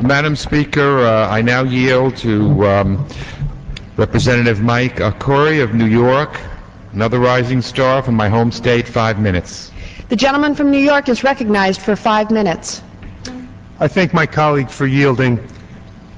Madam Speaker, I now yield to Representative Mike Arcuri of New York, another rising star from my home state, 5 minutes. The gentleman from New York is recognized for 5 minutes. I thank my colleague for yielding.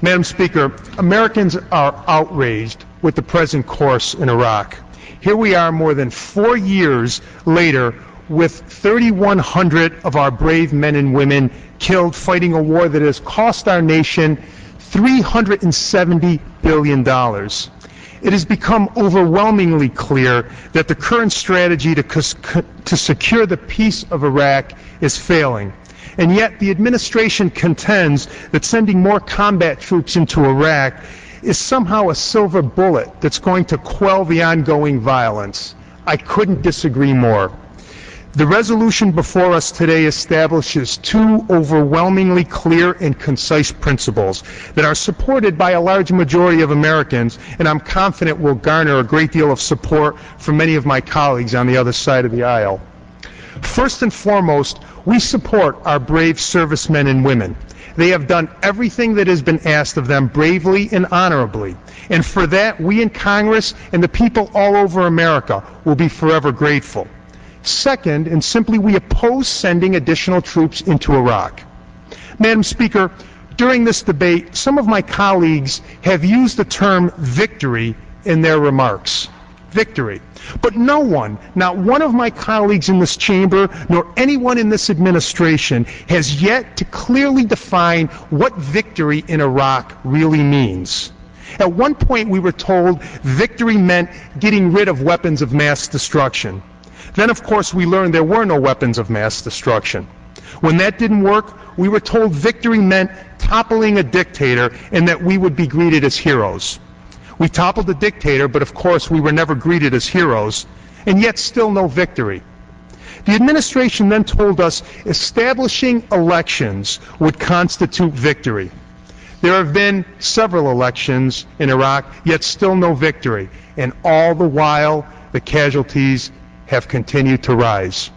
Madam Speaker, Americans are outraged with the present course in Iraq. Here we are more than 4 years later with 3,100 of our brave men and women killed fighting a war that has cost our nation $370 billion. It has become overwhelmingly clear that the current strategy to secure the peace of Iraq is failing. And yet the administration contends that sending more combat troops into Iraq is somehow a silver bullet that's going to quell the ongoing violence. I couldn't disagree more. The resolution before us today establishes two overwhelmingly clear and concise principles that are supported by a large majority of Americans, and I'm confident will garner a great deal of support from many of my colleagues on the other side of the aisle. First and foremost, we support our brave servicemen and women. They have done everything that has been asked of them bravely and honorably, and for that we in Congress and the people all over America will be forever grateful. Second, and simply, we oppose sending additional troops into Iraq. Madam Speaker, during this debate, some of my colleagues have used the term victory in their remarks. Victory. But no one, not one of my colleagues in this chamber, nor anyone in this administration, has yet to clearly define what victory in Iraq really means. At one point, we were told victory meant getting rid of weapons of mass destruction. Then, of course, we learned there were no weapons of mass destruction. When that didn't work, we were told victory meant toppling a dictator and that we would be greeted as heroes. We toppled the dictator, but of course we were never greeted as heroes, and yet still no victory. The administration then told us establishing elections would constitute victory. There have been several elections in Iraq, yet still no victory, and all the while the casualties have continued to rise.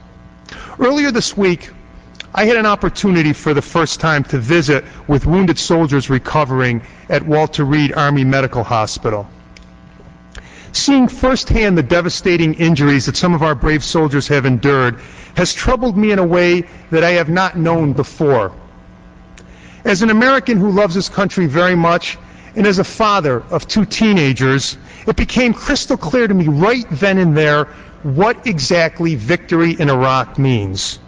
Earlier this week, I had an opportunity for the first time to visit with wounded soldiers recovering at Walter Reed Army Medical Hospital. Seeing firsthand the devastating injuries that some of our brave soldiers have endured has troubled me in a way that I have not known before. As an American who loves his country very much, and as a father of 2 teenagers, it became crystal clear to me right then and there what exactly victory in Iraq means.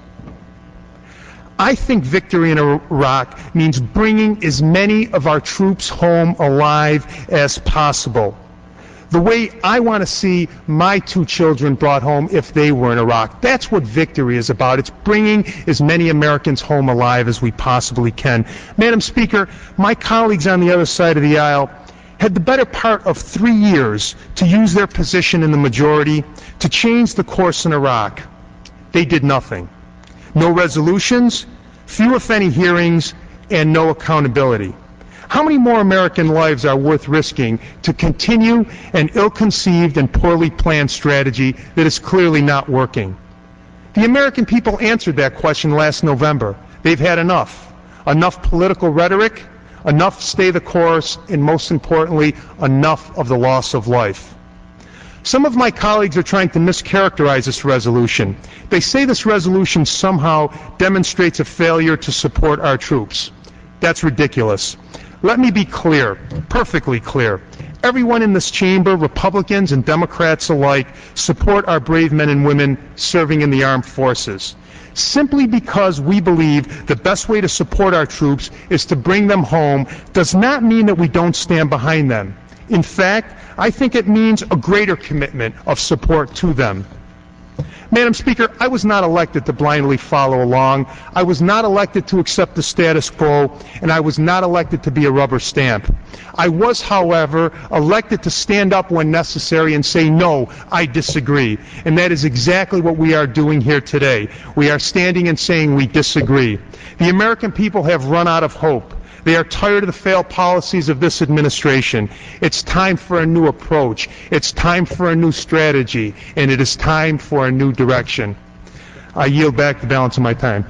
I think victory in Iraq means bringing as many of our troops home alive as possible. The way I want to see my 2 children brought home if they were in Iraq. That's what victory is about. It's bringing as many Americans home alive as we possibly can. Madam Speaker, my colleagues on the other side of the aisle had the better part of 3 years to use their position in the majority to change the course in Iraq. They did nothing. No resolutions, few if any hearings, and no accountability. How many more American lives are worth risking to continue an ill-conceived and poorly planned strategy that is clearly not working? The American people answered that question last November. They've had enough. Enough political rhetoric, enough stay the course, and most importantly, enough of the loss of life. Some of my colleagues are trying to mischaracterize this resolution. They say this resolution somehow demonstrates a failure to support our troops. That's ridiculous. Let me be clear, perfectly clear. Everyone in this chamber, Republicans and Democrats alike, support our brave men and women serving in the armed forces. Simply because we believe the best way to support our troops is to bring them home does not mean that we don't stand behind them. In fact, I think it means a greater commitment of support to them. Madam Speaker, I was not elected to blindly follow along. I was not elected to accept the status quo, and I was not elected to be a rubber stamp. I was, however, elected to stand up when necessary and say, no, I disagree. And that is exactly what we are doing here today. We are standing and saying we disagree. The American people have run out of hope. They are tired of the failed policies of this administration. It's time for a new approach. It's time for a new strategy. And it is time for a new direction. I yield back the balance of my time.